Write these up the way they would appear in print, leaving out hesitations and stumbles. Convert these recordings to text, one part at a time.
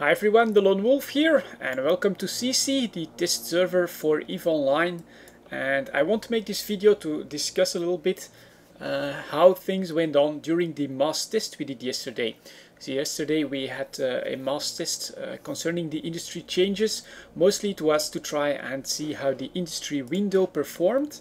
Hi everyone, delonewolf here, and welcome to sisi, the test server for EVE Online. And I want to make this video to discuss a little bit how things went on during the mass test we did yesterday. So yesterday we had a mass test concerning the industry changes. Mostly it was to try and see how the industry window performed.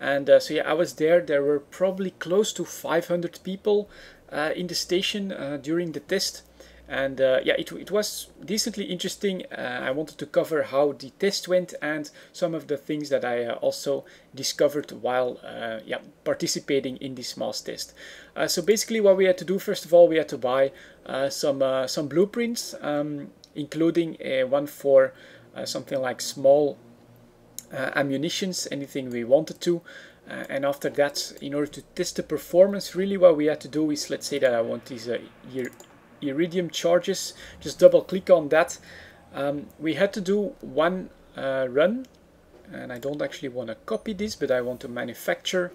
And so yeah, I was there. There were probably close to 500 people in the station during the test. And yeah, it was decently interesting. I wanted to cover how the test went and some of the things that I also discovered while yeah, participating in this mass test. So basically what we had to do, first of all, we had to buy some blueprints, including one for something like small ammunitions, anything we wanted to. And after that, in order to test the performance, really what we had to do is, let's say that I want these iridium charges, just double click on that. We had to do one run, and I don't actually want to copy this, but I want to manufacture,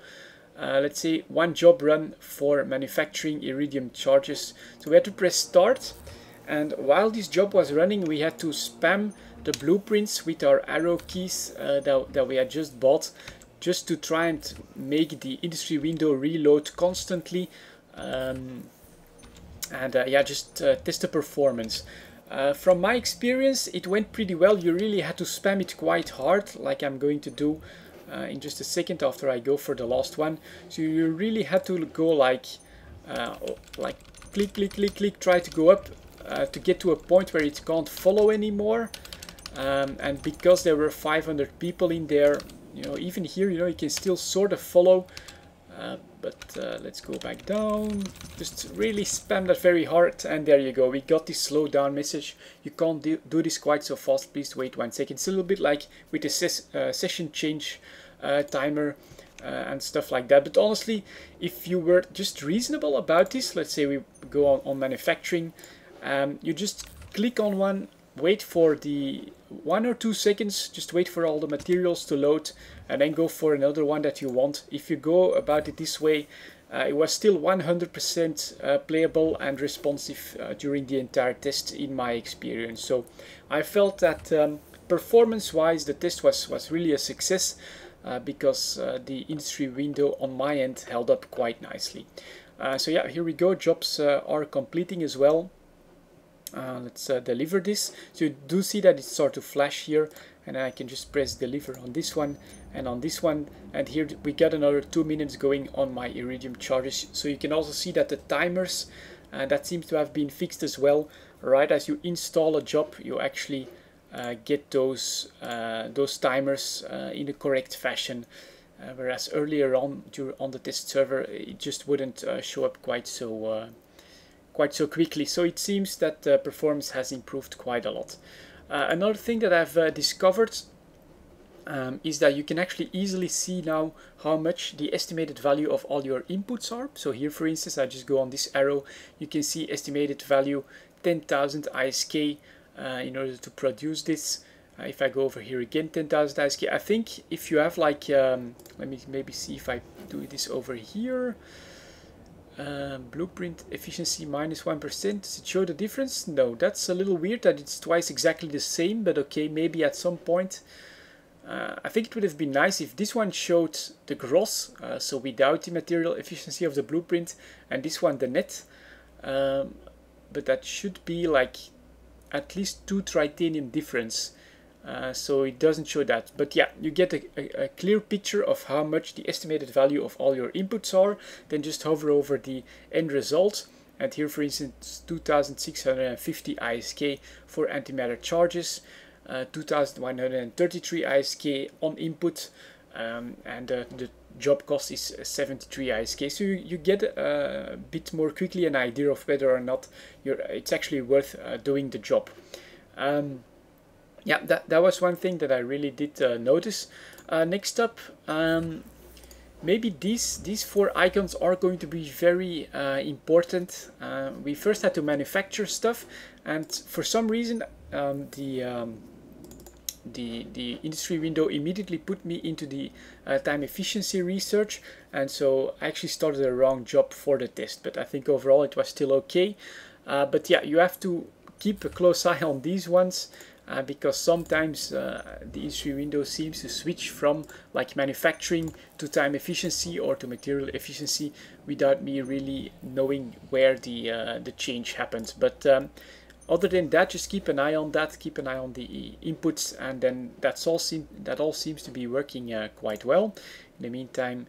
let's say, one job run for manufacturing iridium charges. So we had to press start, and while this job was running, we had to spam the blueprints with our arrow keys that we had just bought, just to try and make the industry window reload constantly. And yeah, just test the performance. From my experience, it went pretty well. You really had to spam it quite hard, like I'm going to do in just a second after I go for the last one. So you really had to go like click, click, click, click, try to go up to get to a point where it can't follow anymore. And because there were 500 people in there, you know, even here, you know, you can still sort of follow. But let's go back down. Just really spam that very hard, and there you go. We got this slow down message. You can't do this quite so fast. Please wait 1 second. It's a little bit like with the session change timer and stuff like that. But honestly, if you were just reasonable about this, let's say we go on manufacturing, you just click on one, wait for the 1 or 2 seconds, just wait for all the materials to load, and then go for another one that you want. If you go about it this way, it was still 100% playable and responsive during the entire test in my experience. So I felt that performance-wise the test was really a success because the industry window on my end held up quite nicely. So yeah, here we go. Jobs are completing as well. Let's deliver this. So you do see that it starts to flash here, and I can just press deliver on this one and on this one, and here we got another 2 minutes going on my iridium charges. So you can also see that the timers that seems to have been fixed as well. Right as you install a job, you actually get those timers in the correct fashion, whereas earlier on the test server it just wouldn't show up quite so quickly. So it seems that the performance has improved quite a lot. Another thing that I've discovered is that you can actually easily see now how much the estimated value of all your inputs are. So here, for instance, I just go on this arrow, you can see estimated value 10,000 ISK in order to produce this. If I go over here again, 10,000 ISK. I think if you have like, let me maybe see if I do this over here. Blueprint efficiency -1%. Does it show the difference? No, that's a little weird that it's twice exactly the same, but okay, maybe at some point. I think it would have been nice if this one showed the gross, so without the material efficiency of the blueprint, and this one the net. But that should be like at least 2 tritanium difference. So it doesn't show that, but yeah, you get a clear picture of how much the estimated value of all your inputs are. Then just hover over the end result, and here, for instance, 2,650 ISK for antimatter charges, 2,133 ISK on input, and the job cost is 73 ISK. So you get a bit more quickly an idea of whether or not it's actually worth doing the job. Yeah, that was one thing that I really did notice. Next up, maybe these 4 icons are going to be very important. We first had to manufacture stuff, and for some reason the industry window immediately put me into the time efficiency research, and so I actually started the wrong job for the test, but I think overall it was still okay. But yeah, you have to keep a close eye on these ones. Because sometimes the industry window seems to switch from like manufacturing to time efficiency or to material efficiency without me really knowing where the change happens. But other than that, just keep an eye on that, keep an eye on the inputs, and then that all seems to be working quite well. In the meantime,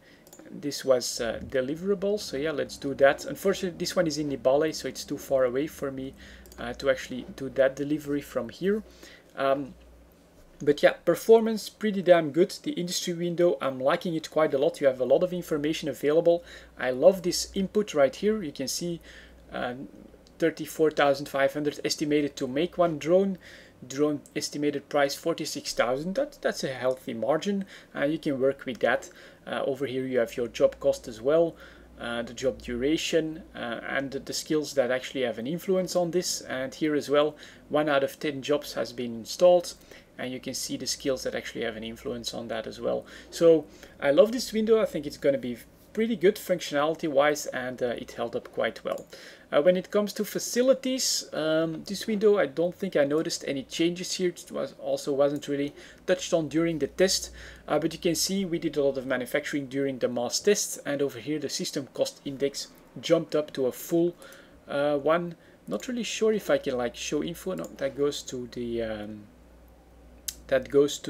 this was deliverable, so yeah, let's do that. Unfortunately, this one is in Nibale, so it's too far away for me to actually do that delivery from here. But yeah, performance pretty damn good. The industry window, I'm liking it quite a lot. You have a lot of information available. I love this input right here. You can see 34,500 estimated to make one drone. Drone estimated price 46,000. That's a healthy margin. You can work with that. Over here you have your job cost as well. The job duration and the skills that actually have an influence on this. And here as well, 1 out of 10 jobs has been installed, and you can see the skills that actually have an influence on that as well. So I love this window. I think it's going to be pretty good functionality wise, and it held up quite well. When it comes to facilities, this window, I don't think I noticed any changes here. It wasn't really touched on during the test, but you can see we did a lot of manufacturing during the mass test, and over here the system cost index jumped up to a full one. Not really sure if I can like show info. No, that goes to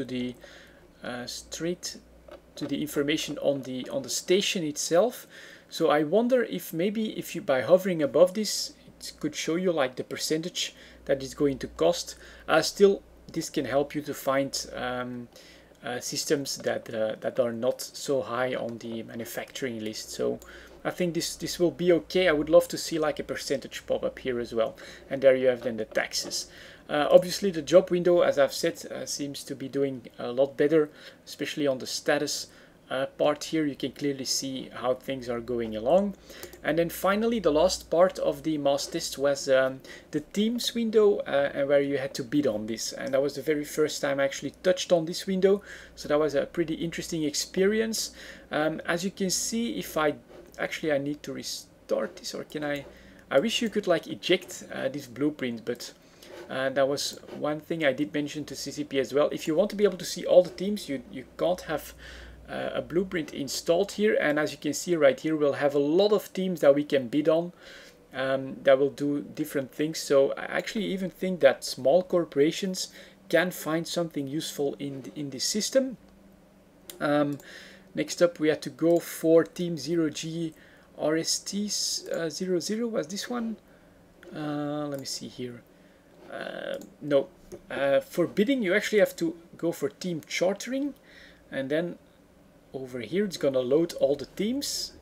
the straight to the information on the station itself. So I wonder if maybe if you, by hovering above this, it could show you like the percentage that it's going to cost. Still, this can help you to find systems that are not so high on the manufacturing list. So I think this will be okay. I would love to see like a percentage pop up here as well. And there you have then the taxes. Obviously the job window, as I've said, seems to be doing a lot better, especially on the status part here. You can clearly see how things are going along. And then finally the last part of the mass test was the teams window, and where you had to bid on this, and that was the very first time I actually touched on this window, so that was a pretty interesting experience. As you can see, if I need to restart this, or can I wish you could like eject this blueprint, but that was one thing I did mention to CCP as well. If you want to be able to see all the teams, you can't have a blueprint installed here. And as you can see right here, we'll have a lot of teams that we can bid on that will do different things. So I actually even think that small corporations can find something useful in this system. Next up, we had to go for Team 0G RST 00 was this one. Let me see here. No, for bidding you actually have to go for team chartering, and then over here it's gonna load all the teams.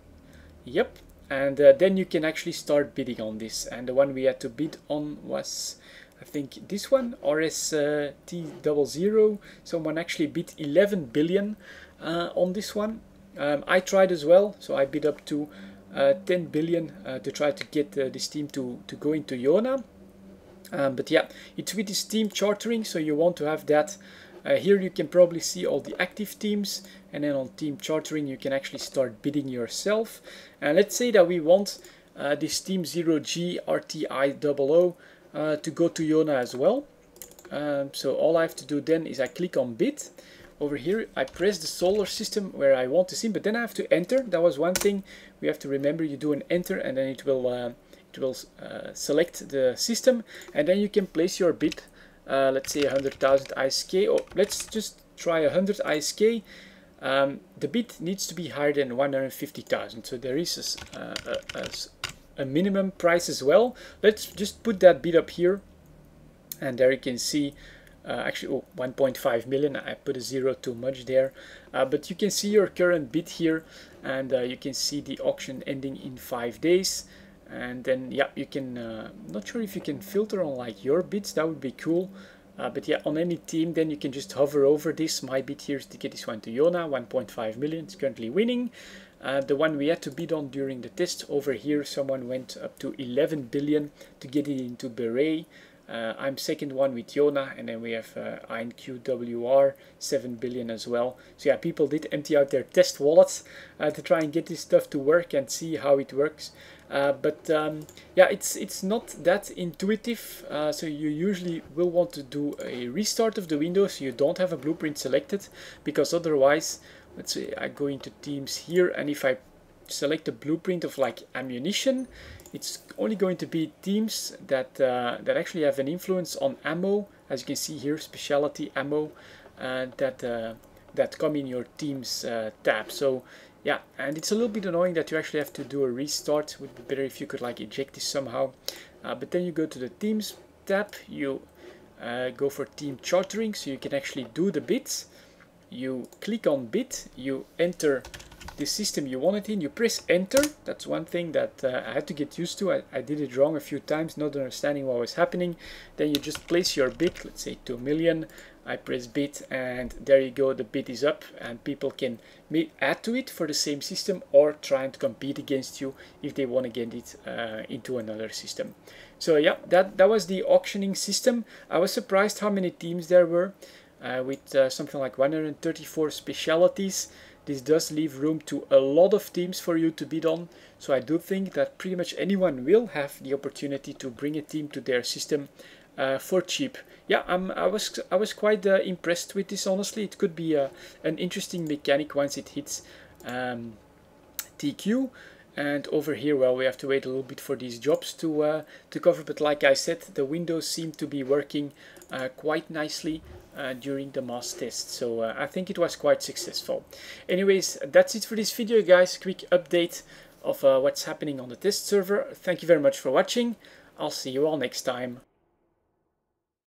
Yep, and then you can actually start bidding on this. And the one we had to bid on was, I think, this one, RST00. Someone actually bid 11 billion on this one. I tried as well, so I bid up to 10 billion to try to get this team to go into Iona. But yeah, it's with this team chartering, so you want to have that. Here you can probably see all the active teams, and then on team chartering you can actually start bidding yourself. And let's say that we want this team 0G RTI00 to go to Iona as well. So all I have to do then is I click on bid. Over here I press the solar system where I want to see, but then I have to enter. That was one thing we have to remember. You do an enter, and then it will select the system, and then you can place your bid. Let's say 100,000 ISK, or let's just try 100 ISK. The bid needs to be higher than 150,000, so there is a minimum price as well. Let's just put that bid up here, and there you can see actually 1.5 million. I put a zero too much there, but you can see your current bid here, and you can see the auction ending in 5 days. And then yeah, you can not sure if you can filter on like your bids. That would be cool. But yeah, on any team then you can just hover over this. My bid here is to get this one to Iona, 1.5 million. It's currently winning. The one we had to bid on during the test, over here someone went up to 11 billion to get it into Beret. I'm second one with Yona, and then we have INQWR 7 billion as well. So yeah, people did empty out their test wallets to try and get this stuff to work and see how it works. Yeah, it's not that intuitive, so you usually will want to do a restart of the window so you don't have a blueprint selected, because otherwise, let's say I go into teams here, and if I select a blueprint of like ammunition, it's only going to be teams that that actually have an influence on ammo, as you can see here, specialty ammo, that come in your teams tab. So yeah, and it's a little bit annoying that you actually have to do a restart. It would be better if you could like eject this somehow. But then you go to the teams tab, you go for team chartering, so you can actually do the bits. You click on bit, you enter the system you want it in, you press enter. That's one thing that I had to get used to. I did it wrong a few times, not understanding what was happening. Then you just place your bid, let's say 2 million. I press bid, and there you go, the bid is up, and people can add to it for the same system or try and compete against you if they want to get it into another system. So yeah, that was the auctioning system. I was surprised how many teams there were, with something like 134 specialities. This does leave room to a lot of teams for you to bid on, so I do think that pretty much anyone will have the opportunity to bring a team to their system for cheap. Yeah, I was quite impressed with this, honestly. It could be an interesting mechanic once it hits TQ. And over here, well, we have to wait a little bit for these jobs to cover, but like I said, the windows seem to be working quite nicely during the mass test, so I think it was quite successful. Anyways, that's it for this video, guys. Quick update of what's happening on the test server. Thank you very much for watching. I'll see you all next time.